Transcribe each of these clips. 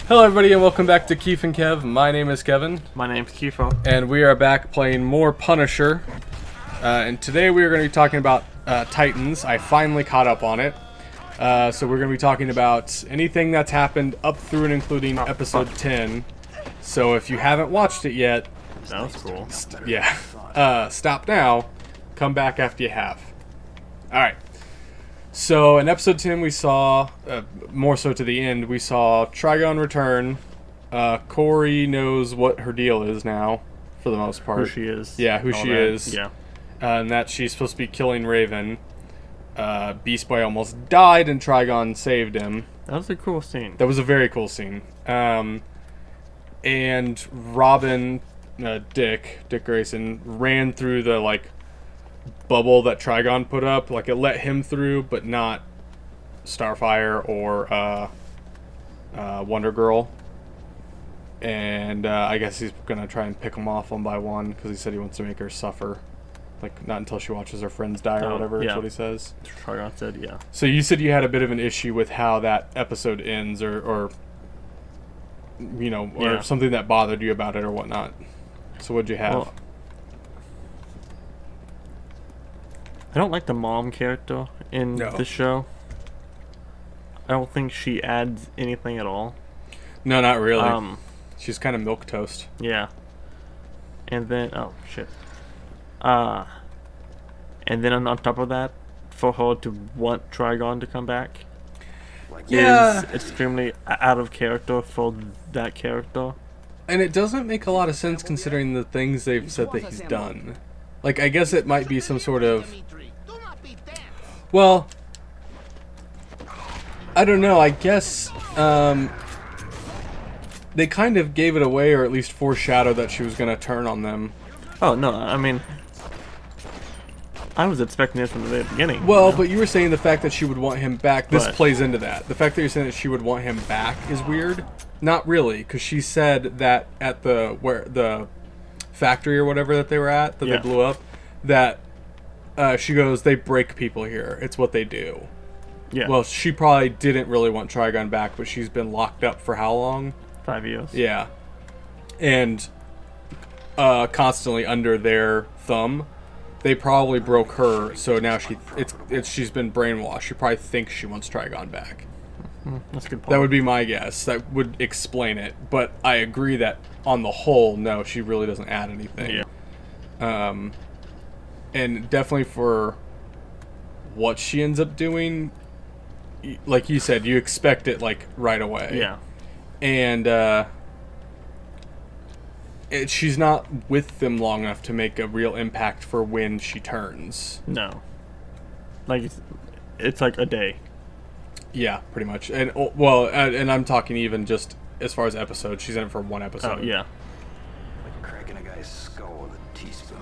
Hello everybody and welcome back to Kief and Kev. My name is Kevin. My name's Kief. And we are back playing more Punisher. And today we are going to be talking about Titans. I finally caught up on it. So we're going to be talking about anything that's happened up through and including episode 10. So if you haven't watched it yet... That was cool. Stop now. Come back after you have. Alright. So in episode 10 we saw, more so to the end, we saw Trigon return. Corey knows what her deal is now, for the most part. Who she is. Yeah, who she is. Yeah. And that she's supposed to be killing Raven. Beast Boy almost died and Trigon saved him. That was a cool scene. That was a very cool scene. And Robin, Dick Grayson, ran through the, bubble that Trigon put up. It let him through, but not Starfire or Wonder Girl. And I guess he's gonna try and pick them off one by one because he said he wants to make her suffer. Not until she watches her friends die or whatever. Yeah. Is what he says. Trigon said, yeah. So you said you had a bit of an issue with how that episode ends, or something that bothered you about it or whatnot. So what'd you have? Well, I don't like the mom character in the show. I don't think she adds anything at all. No, not really. She's kind of milquetoast. Yeah. And then, oh shit. And then on top of that, for her to want Trigon to come back is extremely out of character for that character. And it doesn't make a lot of sense considering the things they've said that he's done. I guess it might be some sort of... Well, I don't know. I guess they kind of gave it away, or at least foreshadowed that she was going to turn on them. Oh, no, I mean... I was expecting it from the very beginning. Well, but you were saying the fact that she would want him back, this But plays into that. The fact that you're saying that she would want him back is weird. Not really, because she said that at the factory or whatever that they were at, that they blew up, that she goes, they break people here. It's what they do. Yeah. Well, she probably didn't really want Trigon back, but she's been locked up for how long? 5 years. Yeah. And constantly under their thumb. They probably broke her, so now she's been brainwashed. She probably thinks she wants Trigon back. That's a good point. That would be my guess. That would explain it. But I agree that on the whole, no, she really doesn't add anything. Yeah. And definitely for what she ends up doing, like you said, you expect it right away. Yeah. And she's not with them long enough to make a real impact for when she turns. No. It's like a day. Yeah, pretty much. And and I'm talking even just as far as episodes. She's in it for one episode. Oh, yeah. Like cracking a guy's skull with a teaspoon.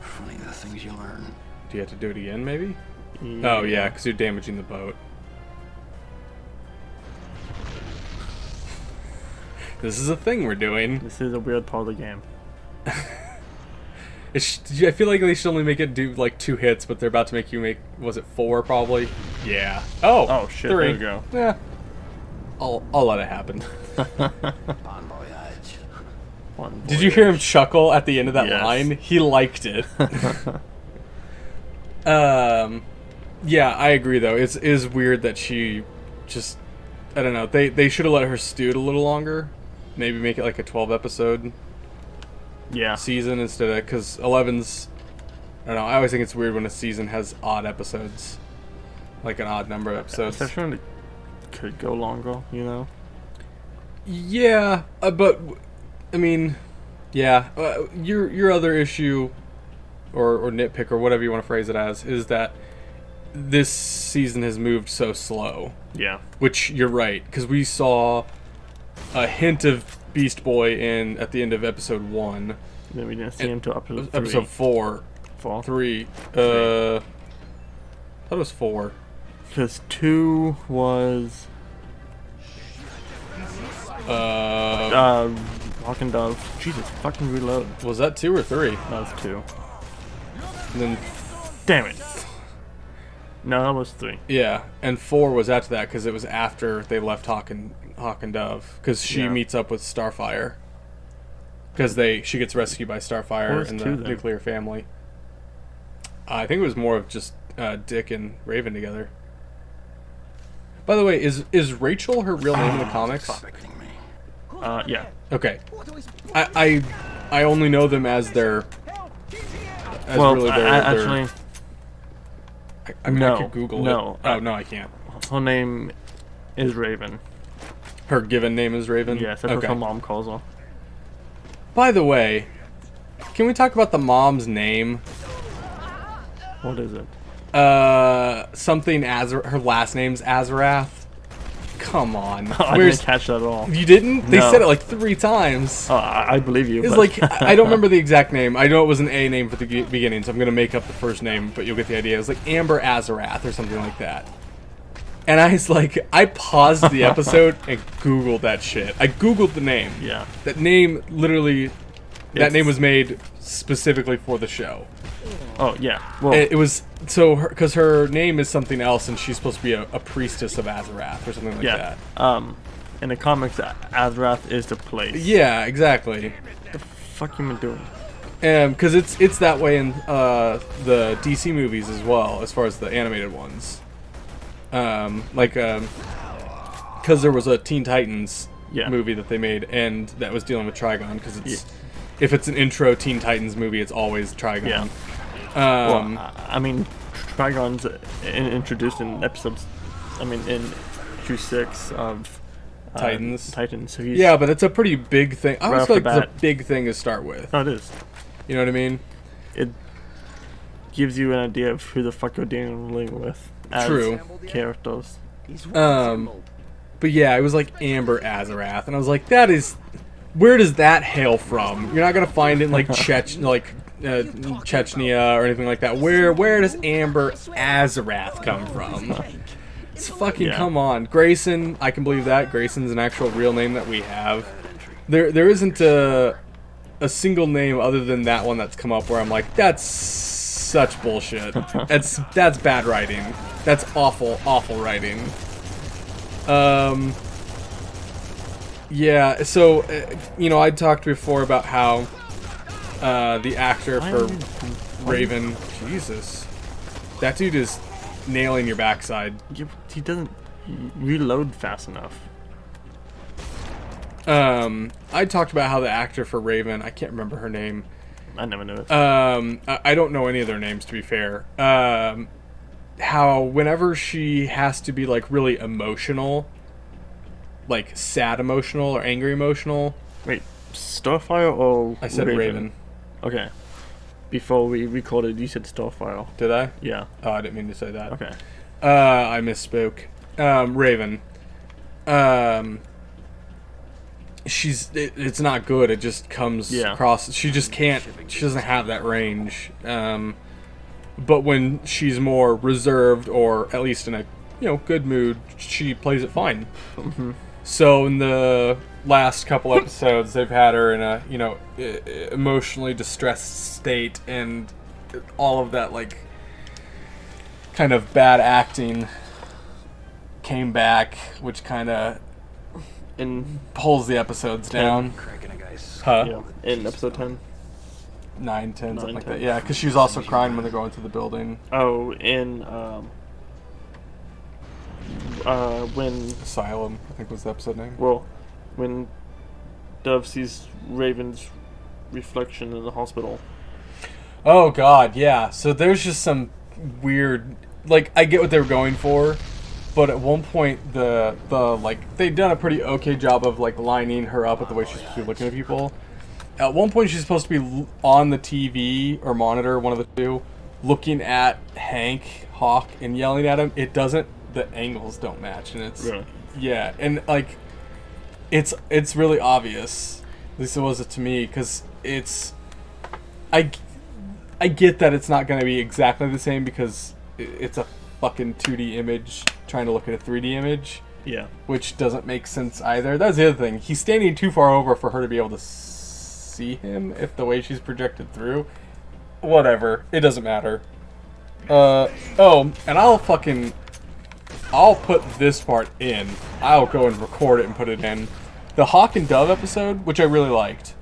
Funny the things you learn. Do you have to do it again, maybe? Yeah. Oh, yeah, because you're damaging the boat. This is a thing we're doing. This is a weird part of the game. I feel like they should only make it do 2 hits, but they're about to make you make, was it 4 probably? Yeah. Oh shit, 3. there you go. Yeah. I'll let it happen. Bon voyage. Did you hear him chuckle at the end of that Yes. line? He liked it. Yeah, I agree though. It is weird that she just, I don't know. They should have let her stew it a little longer. Maybe make it a 12 episode season instead of, because 11's, I don't know, I always think it's weird when a season has odd episodes, an odd number of episodes. Especially when it could go longer, Yeah, but I mean, yeah, your other issue or nitpick or whatever you want to phrase it as is that this season has moved so slow. Yeah. Which you're right, because we saw a hint of Beast Boy at the end of episode 1. Then we didn't see him till episode 3. Episode 4. 3. I thought it was 4. Because 2 was... Walking Dove. Jesus, fucking reload. Was that 2 or 3? That was 2. And then... Damn it. No, that was 3. Yeah, and 4 was after that because it was after they left Hawk and Dove, because she Yeah. meets up with Starfire. Because she gets rescued by What Starfire was and the 2 then? nuclear family. I think it was more of just Dick and Raven together. By the way, is Rachel her real name in the comics? Stop kidding me. Yeah. Okay. I only know them as their. As Well, really their, actually, I mean, I no, could Google no, it. Oh no, I can't. her name is Raven. Her given name is Raven. Yes, that's what her mom calls her. By the way, can we talk about the mom's name? What is it? Something her last name's Azarath. Come on. I didn't catch that at all. You didn't? They No. said it like 3 times. Oh, I believe you. It's but- like, I don't remember the exact name. I know it was an A name for the beginning, so I'm going to make up the first name, but you'll get the idea. It was like Amber Azarath or something like that. And I was like, I paused the episode and Googled that shit. I Googled the name. Yeah. That name, literally, that It's- name was made specifically for the show. Oh yeah. Well, It was, so, because her name is something else, and she's supposed to be a priestess of Azarath or something like yeah. that. In the comics, Azrath is the place. Yeah, exactly. What the fuck you been doing? Because it's that way in the DC movies as well, as far as the animated ones. Because there was a Teen Titans Yeah. movie that they made, and that was dealing with Trigon. Because if it's an intro Teen Titans movie, it's always Trigon. Yeah. Um, Well, I mean, Trigon's introduced in episodes. I mean, in issue 6 of Titans. Titans. So he's, yeah, but it's a pretty big thing. I Right always off feel the like it's a bat. big thing to start with. Oh, it is. You know what I mean? It gives you an idea of who the fuck you're dealing with as True. characters. But yeah, it was like Amber Azarath, and I was like, that is, where does that hail from? You're not gonna find it in like Chechnya or anything like that. Where does Amber Azarath come from? It's fucking, Yeah. come on. Grayson, I can believe that. Grayson's an actual real name that we have. There isn't a single name other than that one that's come up where I'm like, that's such bullshit. That's bad writing. That's awful writing. Yeah, so, I talked before about how the actor Why for are you- Raven, Jesus, that dude is nailing your backside. He doesn't reload fast enough. I talked about how the actor for Raven, I can't remember her name. I never knew it. I don't know any of their names, to be fair. How whenever she has to be like really emotional, like sad emotional or angry emotional, Wait, Starfire or I said Raven. Okay. Before we recorded, you said Starfire. Did I? Yeah. Oh, I didn't mean to say that. Okay. I misspoke. Raven. It's not good. It just comes Yeah. across. She just can't. She doesn't have that range. But when she's more reserved, or at least in a good mood, she plays it fine. So in the last couple episodes, they've had her in a emotionally distressed state, and all of that like kind of bad acting came back, which kind of In pulls the episodes down. Cracking a guy's Huh? skull. yeah, in episode 10. 9, 10, something like 9, that. 10. Yeah, because she was also crying when they're going to the building. Oh, in when Asylum, I think was the episode name. when Dove sees Raven's reflection in the hospital. Oh god, yeah. So there's just some weird, like, I get what they were going for, but at one point the like they'd done a pretty okay job of like lining her up with the way she's supposed to be looking at people. At one point she's supposed to be on the TV or monitor, one of the two, looking at Hank Hawk and yelling at him. It doesn't. The angles don't match, and it's Really? yeah, and like it's really obvious. At least it was to me, because it's I get that it's not going to be exactly the same because it's a fucking 2D image trying to look at a 3D image, Yeah. which doesn't make sense either. That's the other thing. He's standing too far over for her to be able to see him if the way she's projected through. Whatever. It doesn't matter. Oh, and I'll put this part in. I'll go and record it and put it in. The Hawk and Dove episode, which I really liked,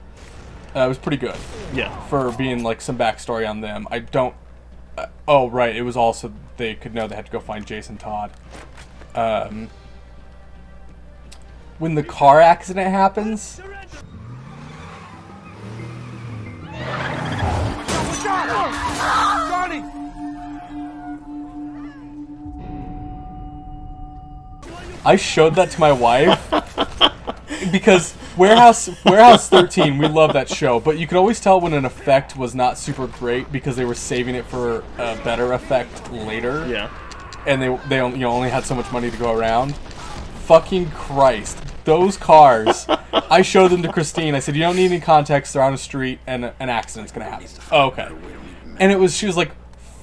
was pretty good. Yeah. For being like some backstory on them. I don't. Oh right, it was also they could know they had to go find Jason Todd. When the car accident happens. I showed that to my wife because Warehouse 13, we love that show, but you could always tell when an effect was not super great because they were saving it for a better effect later. Yeah. And they only had so much money to go around. Fucking Christ. Those cars, I showed them to Christine. I said, you don't need any context. They're on a street and an accident's going to happen. Oh, okay. And she was like,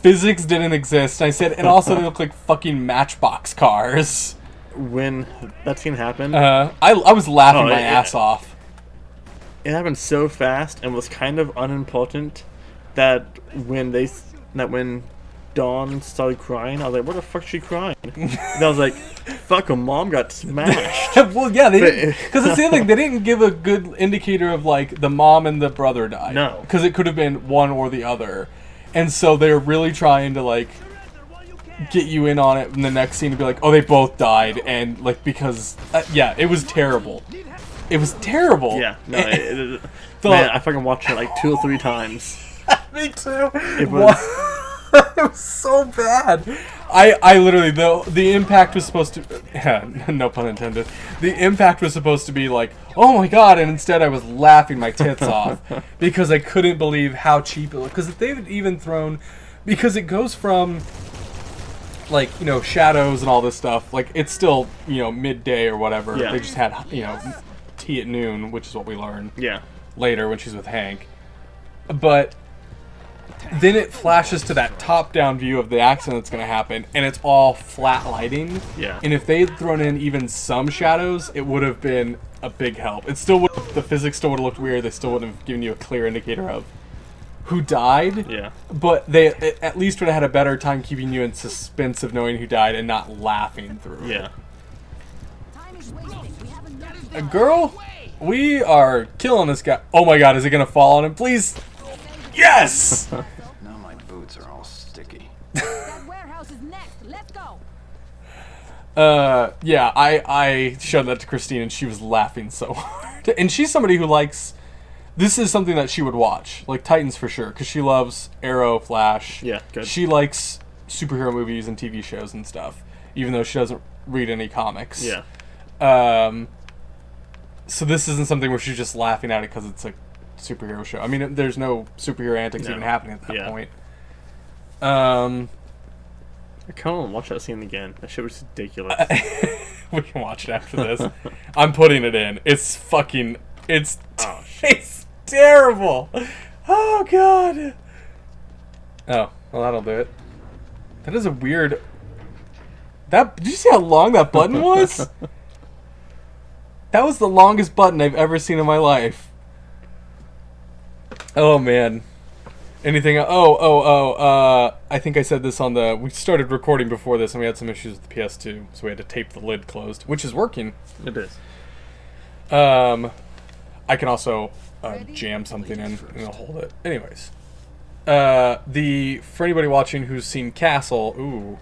physics didn't exist. And I said, and also they look like fucking Matchbox cars. When that scene happened, I was laughing my ass off. It happened so fast and was kind of unimportant that when Dawn started crying, I was like, "What the fuck is she crying?" And I was like, "Fuck, her mom got smashed." Well, yeah, they didn't, because it's the other thing. They didn't give a good indicator of like the mom and the brother died. No, because it could have been one or the other, and so they're really trying to like get you in on it in the next scene to be like, oh, they both died, and like because yeah, it was terrible. It was terrible. Yeah, no, man, I fucking watched it like 2 or 3 times. Me too. It was. It was so bad. I literally the impact was supposed to no pun intended. The impact was supposed to be like, oh my god, and instead I was laughing my tits off because I couldn't believe how cheap it was. Because they've even thrown, because it goes from like, you know, shadows and all this stuff, like it's still, you know, midday or whatever. Yeah. They just had, you know, tea at noon, which is what we learn later when she's with Hank. But then it flashes to that top-down view of the accident that's going to happen, and it's all flat lighting. Yeah. And if they had thrown in even some shadows, it would have been a big help. It still would, the physics still would have looked weird. They still wouldn't have given you a clear indicator of who died. Yeah. But they at least would have had a better time keeping you in suspense of knowing who died and not laughing through it. A girl, we are killing this guy. Oh my god, is it going to fall on him? Please. Yes! Now my boots are all sticky. That warehouse is next. Let's go. Yeah, I showed that to Christine and she was laughing so hard. And she's somebody who likes, this is something that she would watch, like Titans for sure, because she loves Arrow, Flash. Yeah, good. She likes superhero movies and TV shows and stuff, even though she doesn't read any comics. Yeah. So this isn't something where she's just laughing at it because it's a superhero show. I mean, there's no superhero antics even happening at that point. I kind of want to watch that scene again. That shit was ridiculous. We can watch it after this. I'm putting it in. It's fucking. It's terrible. Oh god. Oh well, that'll do it. That is a weird. Did you see how long that button was? That was the longest button I've ever seen in my life. Oh man. Anything? I think I said this on the. We started recording before this, and we had some issues with the PS2, so we had to tape the lid closed, which is working. It is. I can also jam something in and it'll hold it. Anyways, for anybody watching who's seen Castle, ooh.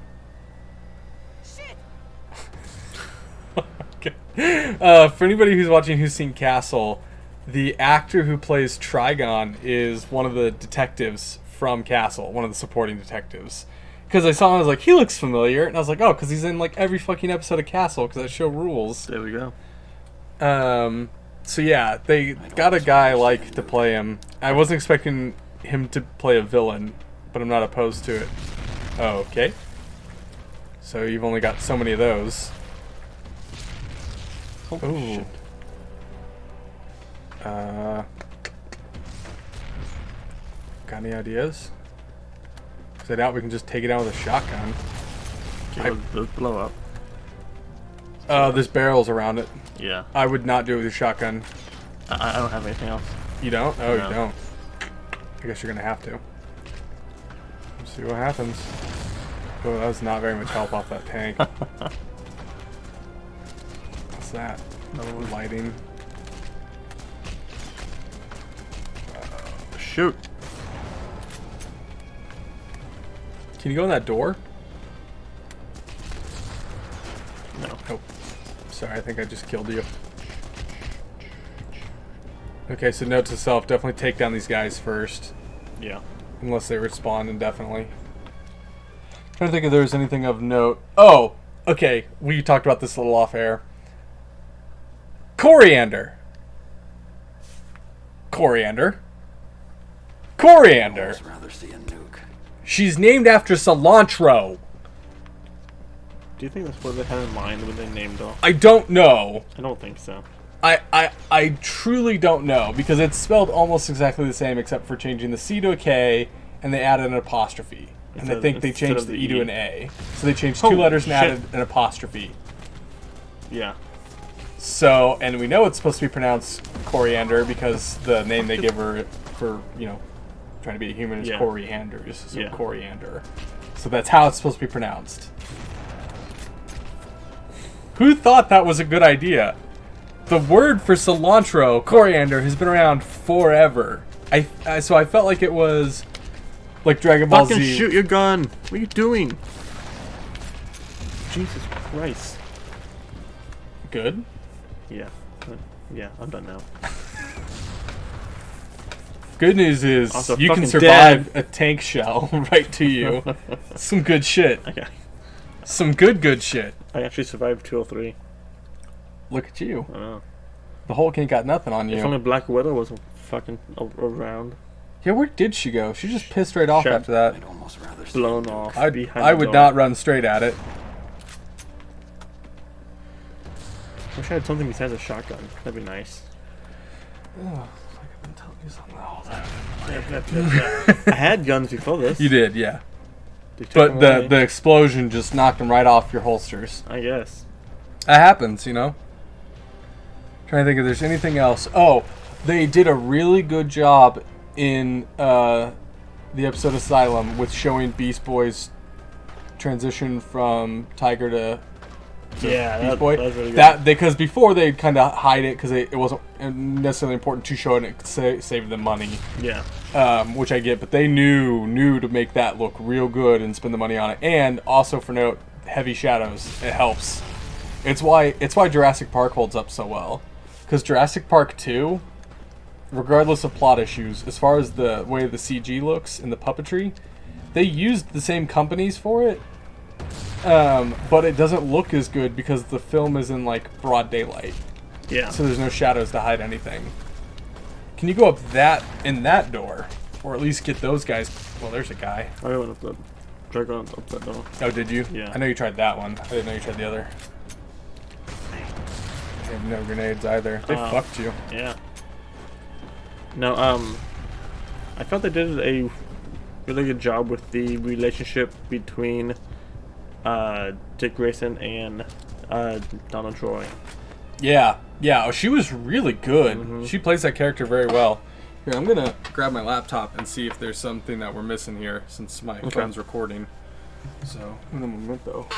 Okay. For anybody who's watching who's seen Castle. The actor who plays Trigon is one of the detectives from Castle, one of the supporting detectives. Because I saw him, I was like, he looks familiar. And I was like, oh, because he's in like every fucking episode of Castle, because that show rules. There we go. So yeah, they got a guy like to play him. I wasn't expecting him to play a villain, but I'm not opposed to it. Oh, okay. So you've only got so many of those. Oh, ooh. shit. Got any ideas? Because I doubt we can just take it out with a shotgun. Those blow up. There's barrels around it. Yeah. I would not do it with a shotgun. I don't have anything else. You don't? Oh, No. you don't. I guess you're gonna have to. Let's see what happens. Oh, that was not very much help off that tank. What's that? Another one lighting. Shoot. Can you go in that door? No. Nope. Sorry, I think I just killed you. Okay, so note to self, definitely take down these guys first. Yeah. Unless they respawn indefinitely. Trying to think if there was anything of note. Oh! Okay, we talked about this a little off air. Coriander! Coriander. Coriander! Almost rather see a nuke. She's named after cilantro. Do you think that's what they had in mind when they named her? I don't know. I don't think so. I truly don't know, because it's spelled almost exactly the same except for changing the C to a K and they added an apostrophe. And I think they changed the E to an A. So they changed two letters and added an apostrophe. Yeah. So, and we know it's supposed to be pronounced coriander because the name they give her for, you know, trying to be a human is corianders. So coriander. So that's how it's supposed to be pronounced. Who thought that was a good idea? The word for cilantro, coriander, has been around forever. So I felt like it was like Dragon Ball Z. Fucking shoot your gun! What are you doing? Jesus Christ. Good? Yeah. Yeah, I'm done now. Good news is Also you can fucking survive a tank shell right to you. Some good shit. Okay. Some good shit. I actually survived 203. Look at you. I know. The Hulk ain't got nothing on If you. only Black Widow wasn't fucking around. Yeah, where did she go? She just pissed right off Sure. after that. I'd almost rather see Blown a nuke. off. behind I the would door. not run straight at it. Wish I had something besides a shotgun. That'd be nice. Oh, I've been telling you something all that. I had guns before this. You did, yeah. They took But them away. the explosion just knocked them right off your holsters. I guess. That happens, you know? Trying to think if there's anything else. Oh, they did a really good job in the episode Asylum with showing Beast Boy's transition from Tiger to Yeah, Beast Boy. that was really good. That because before they'd kind of hide it because it wasn't necessarily important to show it and it saved them money, Yeah. which I get. But they knew to make that look real good and spend the money on it. And also for note, heavy shadows. It helps. It's why Jurassic Park holds up so well. Because Jurassic Park 2, regardless of plot issues, as far as the way the CG looks and the puppetry, they used the same companies for it. But it doesn't look as good because the film is in like broad daylight. Yeah. So there's no shadows to hide anything. Can you go up in that door? Or at least get those guys. Well, there's a guy. I went up the dragon up that door. Oh, did you? Yeah. I know you tried that one. I didn't know you tried the other. They have no grenades either. They fucked you. Yeah. No, I felt they did a really good job with the relationship between Dick Grayson and Donald Troy. Yeah. Oh, she was really good. She plays that character very well. Here, I'm gonna grab my laptop and see if there's something that we're missing here since my phone's recording. So, in a moment though.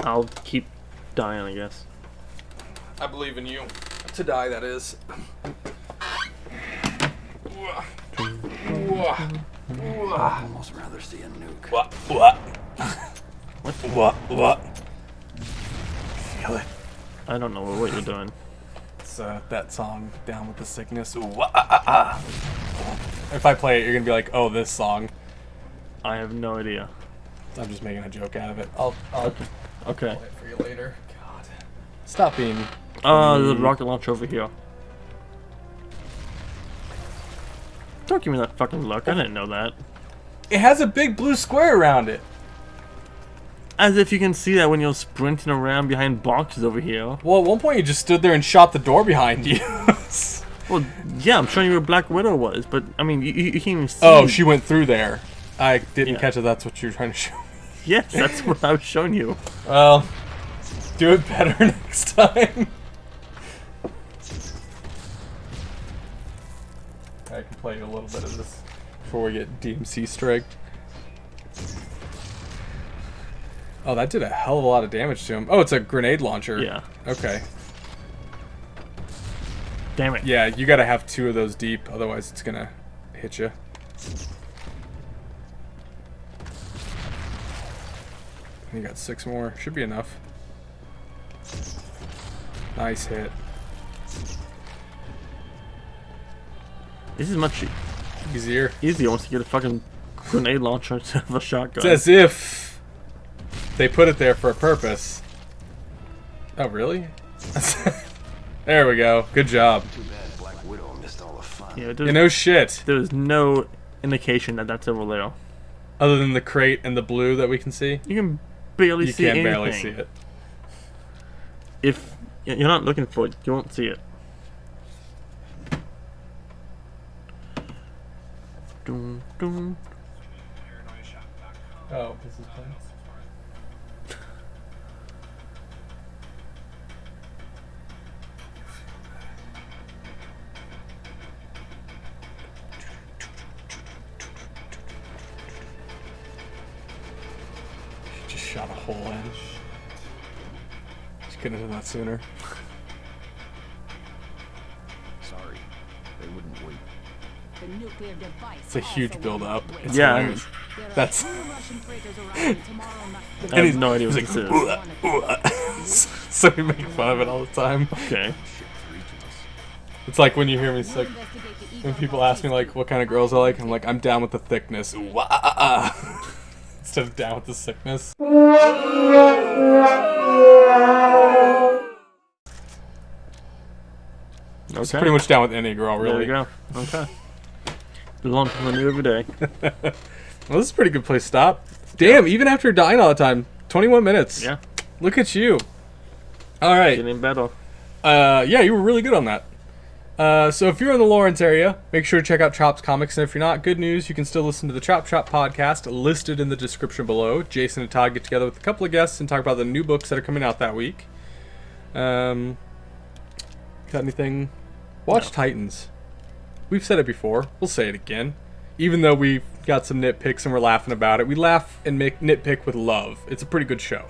I'll keep dying, I guess. I believe in you. To die, that is. I'd almost rather see a nuke. What? Feel it. I don't know what you're doing. It's that song, Down with the Sickness. If I play it, you're gonna be like, oh, this song. I have no idea. I'm just making a joke out of it. I'll Okay. play it for you later. God. Stop being... There's a rocket launcher over here. Don't give me that fucking look. I didn't know that. It has a big blue square around it. As if you can see that when you're sprinting around behind boxes over here. Well, at one point you just stood there and shot the door behind you. Well, yeah, I'm showing you where Black Widow was, but I mean, you can't even see. Oh, she went through there. I didn't Yeah. catch it. That's what you were trying to show. Yes, that's what I was showing you. Well, do it better next time. I can play you a little bit of this before we get DMC striked. Oh, that did a hell of a lot of damage to him. Oh, it's a grenade launcher. Yeah. Okay. Damn it. Yeah, you gotta have 2 of those deep, otherwise it's gonna hit you. You got 6 more. Should be enough. Nice hit. This is much Easier. easier once you get a fucking grenade launcher instead of a shotgun. It's as if they put it there for a purpose. Oh, really? There we go. Good job. Too bad Black Widow missed all the fun. Yeah, You know shit. there's no indication that that's over there. Other than the crate and the blue that we can see. You can barely You see can anything. barely see it. If you're not looking for it, you won't see it. Dun, dun. Oh, this is fun. She just shot a hole in. She couldn't have done that sooner. Sorry, they wouldn't wait. The nuclear device It's a huge also build-up. won't It's wait. Yeah, hilarious. There are That's- 2 Russian freighters arriving tomorrow night. I have no idea what this is. So we make fun of it all the time. Okay. Shit for each of us. It's like when you hear me We'll like investigate the when ego people of ask me like what kind of girls I like, I'm like I'm down with the thickness. Ooh, ah, ah, ah. Instead of down with the sickness. It's Okay. pretty much down with any girl, There really. we go. Okay. Learn something new every day. Well, this is a pretty good place to stop. Damn, even after dying all the time, 21 minutes. Yeah. Look at you. All right. Getting better. Yeah, you were really good on that. So if you're in the Lawrence area, make sure to check out Chop's Comics. And if you're not, good news, you can still listen to the Chop Shop podcast listed in the description below. Jason and Todd get together with a couple of guests and talk about the new books that are coming out that week. Got anything? Watch No. Titans. We've said it before. We'll say it again. Even though we've got some nitpicks and we're laughing about it, we laugh and make nitpick with love. It's a pretty good show.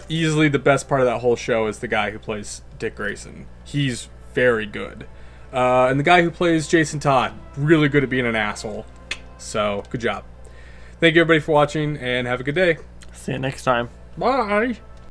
Easily the best part of that whole show is the guy who plays Dick Grayson. He's very good. And the guy who plays Jason Todd, really good at being an asshole. So, good job. Thank you everybody for watching and have a good day. See you next time. Bye!